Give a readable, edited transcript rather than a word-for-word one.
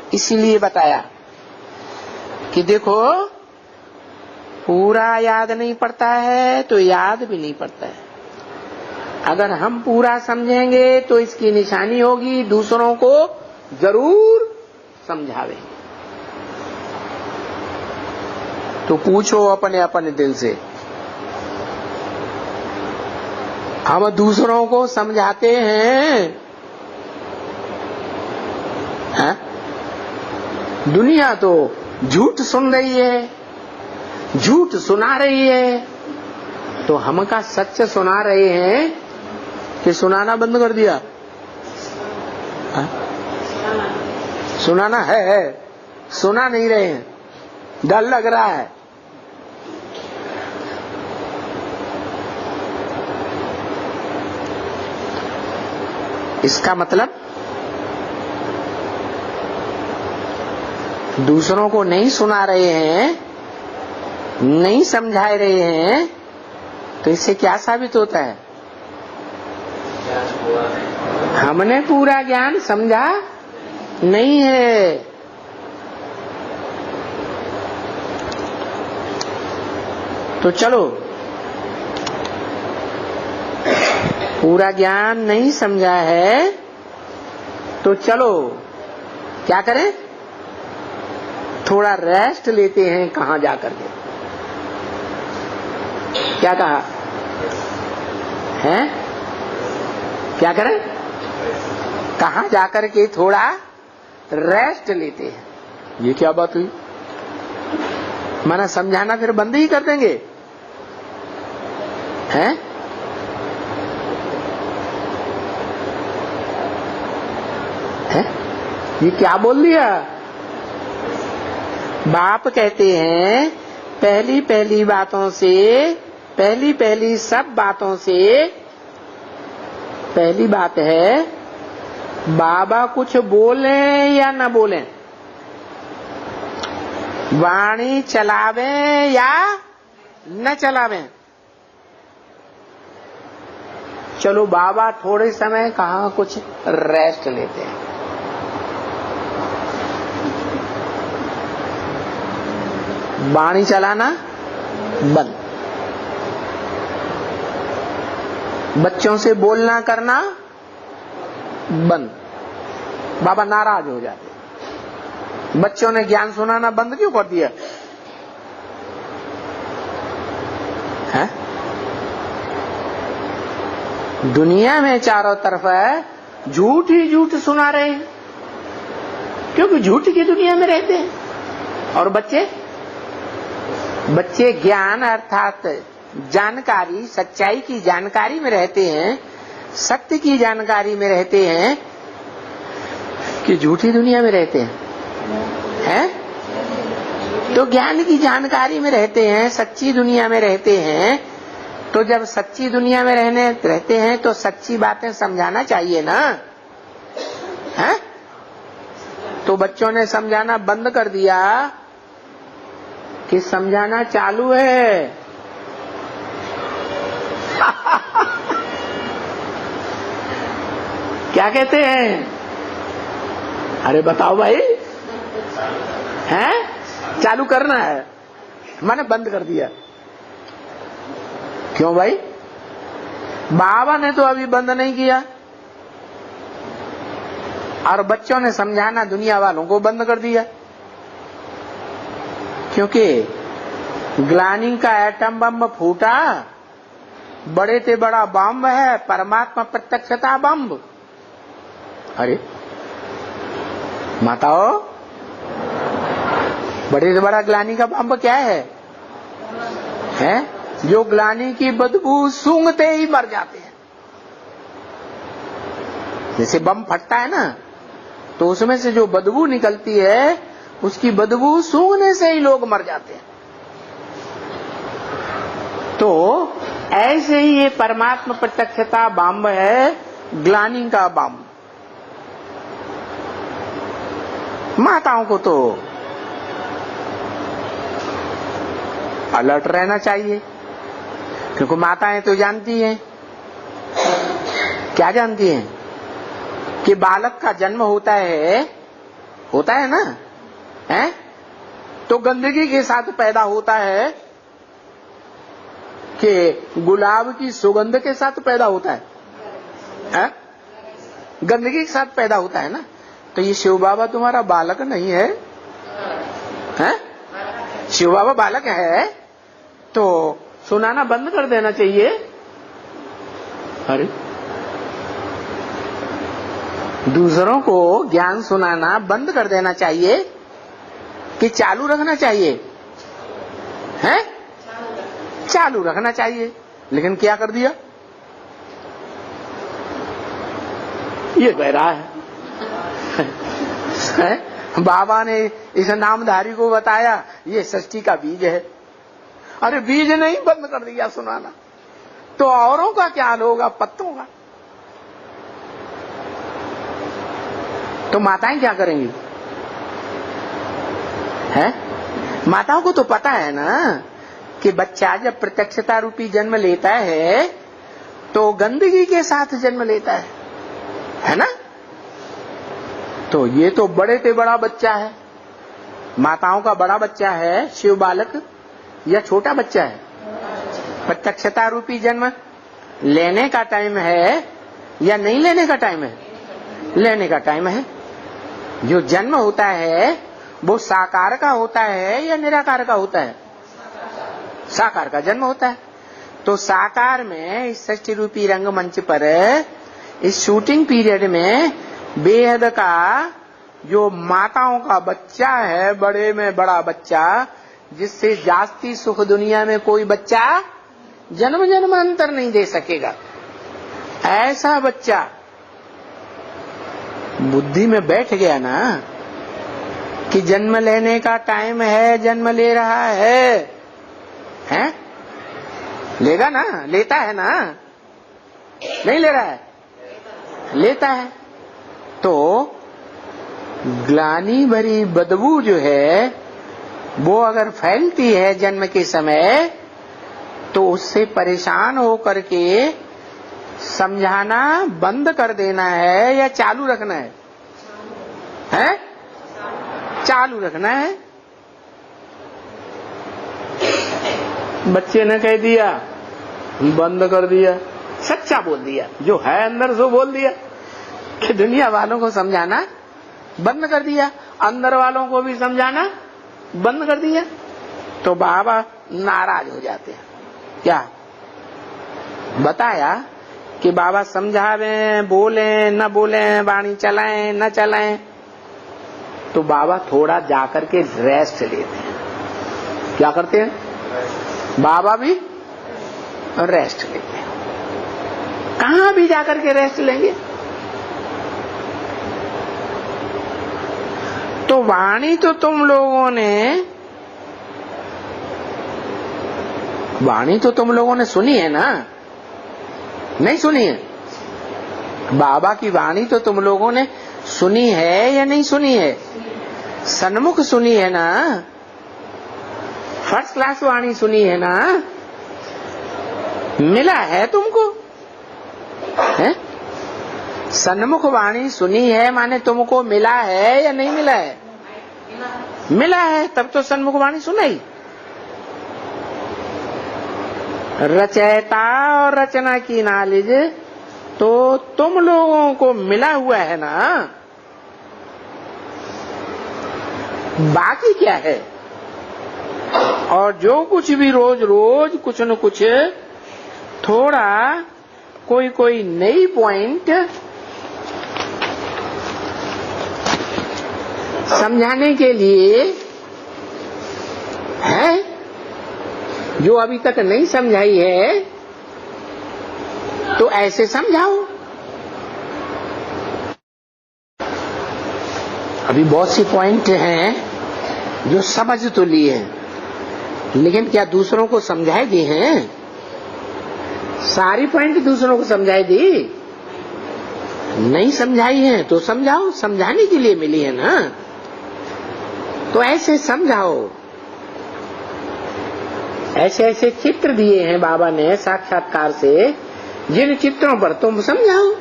तो इसीलिए बताया कि देखो पूरा याद नहीं पड़ता है तो याद भी नहीं पड़ता है। अगर हम पूरा समझेंगे तो इसकी निशानी होगी दूसरों को जरूर समझावेंगे। तो पूछो अपने अपने दिल से, हम दूसरों को समझाते हैं? हाँ? दुनिया तो झूठ सुन रही है, झूठ सुना रही है, तो हम का सच सुना रहे हैं कि सुनाना बंद कर दिया? हाँ? सुनाना है, सुना नहीं रहे हैं, डर लग रहा है। इसका मतलब दूसरों को नहीं सुना रहे हैं, नहीं समझा रहे हैं, तो इससे क्या साबित होता है? हमने पूरा ज्ञान समझा नहीं है। तो चलो, पूरा ज्ञान नहीं समझा है तो चलो क्या करें? थोड़ा रेस्ट लेते हैं। कहां जाकर के? क्या कहा है? क्या करें? कहां जाकर के थोड़ा रेस्ट लेते हैं। ये क्या बात हुई? माना समझाना फिर बंद ही कर देंगे? हैं? हैं? ये क्या बोल दिया? बाप कहते हैं पहली पहली बातों से, पहली पहली सब बातों से पहली बात है बाबा कुछ बोले या न बोले, वाणी चलावे या न चलावे, चलो बाबा थोड़े समय कहाँ कुछ रेस्ट लेते हैं। वाणी चलाना बंद, बच्चों से बोलना करना बंद। बाबा नाराज हो जाते। बच्चों ने ज्ञान सुनाना बंद क्यों कर दिया है? दुनिया में चारों तरफ है झूठ ही झूठ सुना रहे हैं, क्योंकि झूठ की दुनिया में रहते हैं। और बच्चे ज्ञान अर्थात जानकारी, सच्चाई की जानकारी में रहते हैं, सत्य की जानकारी में रहते हैं कि झूठी दुनिया में रहते हैं? तो ज्ञान की जानकारी में रहते हैं, सच्ची दुनिया में रहते हैं। तो जब सच्ची दुनिया में रहते हैं तो सच्ची बातें समझाना चाहिए ना? है? तो बच्चों ने समझाना बंद कर दिया कि समझाना चालू है। क्या कहते हैं? अरे बताओ भाई, हैं? चालू करना है, मैंने बंद कर दिया। क्यों भाई? बाबा ने तो अभी बंद नहीं किया और बच्चों ने समझाना दुनिया वालों को बंद कर दिया। क्योंकि ग्लानी का एटम बम फूटा, बड़े से बड़ा बम है परमात्मा प्रत्यक्षता बम। अरे माताओ, बड़े से बड़ा ग्लानी का बम क्या है? जो ग्लानी की बदबू सूंघते ही मर जाते हैं। जैसे बम फटता है ना, तो उसमें से जो बदबू निकलती है, उसकी बदबू सूंघने से ही लोग मर जाते हैं। तो ऐसे ही ये परमात्मा प्रत्यक्षता बम है, ग्लानी का बम। माताओं को तो अलर्ट रहना चाहिए, क्योंकि माताएं तो जानती हैं। क्या जानती हैं? कि बालक का जन्म होता है होता है ना, है? तो गंदगी के साथ पैदा होता है कि गुलाब की सुगंध के साथ पैदा होता है? गंदगी के साथ पैदा होता है ना। तो ये शिव बाबा तुम्हारा बालक नहीं है, हैं? शिव बाबा बालक है तो सुनाना बंद कर देना चाहिए। अरे दूसरों को ज्ञान सुनाना बंद कर देना चाहिए कि चालू रखना चाहिए? हैं? चालू रखना चाहिए। लेकिन क्या कर दिया? ये कह रहा है बाबा ने इस नामधारी को बताया ये षष्ठी का बीज है। अरे बीज नहीं, बंद कर दिया सुनाना। तो औरों का क्या हाल होगा? पत्तों का। तो माताएं क्या करेंगी? है? माताओं को तो पता है ना कि बच्चा जब प्रत्यक्षता रूपी जन्म लेता है तो गंदगी के साथ जन्म लेता है ना? तो ये तो बड़े से बड़ा बच्चा है। माताओं का बड़ा बच्चा है शिव बालक या छोटा बच्चा है? प्रत्यक्षता रूपी जन्म लेने का टाइम है या नहीं लेने का टाइम है? लेने का टाइम है। जो जन्म होता है वो साकार का होता है या निराकार का होता है? साकार का जन्म होता है। तो साकार में इस षष्ठी रूपी रंगमंच पर इस शूटिंग पीरियड में बेहद का जो माताओं का बच्चा है, बड़े में बड़ा बच्चा, जिससे जास्ती सुख दुनिया में कोई बच्चा जन्म जन्मांतर नहीं दे सकेगा, ऐसा बच्चा बुद्धि में बैठ गया ना कि जन्म लेने का टाइम है, जन्म ले रहा है, हैं? लेगा ना? लेता है ना? नहीं ले रहा है? लेता है। तो ग्लानि भरी बदबू जो है वो अगर फैलती है जन्म के समय तो उससे परेशान होकर के समझाना बंद कर देना है या चालू रखना है? हैं? चालू रखना है। बच्चे ने कह दिया, बंद कर दिया, सच्चा बोल दिया, जो है अंदर सो बोल दिया कि दुनिया वालों को समझाना बंद कर दिया, अंदर वालों को भी समझाना बंद कर दिया। तो बाबा नाराज हो जाते हैं। क्या बताया कि बाबा समझावें, बोलें न बोलें, वाणी चलाएं न चलाएं, तो बाबा थोड़ा जाकर के रेस्ट लेते हैं। क्या करते हैं? बाबा भी रेस्ट लेते हैं। कहां भी जाकर के रेस्ट लेंगे? तो वाणी तो तुम लोगों ने सुनी है ना? नहीं सुनी है? बाबा की वाणी तो तुम लोगों ने सुनी है या नहीं सुनी है? सन्मुख सुनी है ना? फर्स्ट क्लास वाणी सुनी है ना? मिला है तुमको? है? सन्मुख वाणी सुनी है माने तुमको मिला है या नहीं मिला है? मिला है, तब तो सन्मुख वाणी सुनाई। रचयिता और रचना की नॉलेज तो तुम लोगों को मिला हुआ है ना? बाकी क्या है? और जो कुछ भी रोज रोज कुछ न कुछ थोड़ा कोई नई पॉइंट समझाने के लिए है, जो अभी तक नहीं समझाई है तो ऐसे समझाओ। अभी बहुत सी पॉइंट हैं जो समझ तो लिए हैं, लेकिन क्या दूसरों को समझाई दी हैं? सारी पॉइंट दूसरों को समझाई दी? नहीं समझाई है तो समझाओ, समझाने के लिए मिली है ना। तो ऐसे समझाओ। ऐसे ऐसे चित्र दिए हैं बाबा ने साक्षात्कार से, जिन चित्रों पर तुम समझाओ।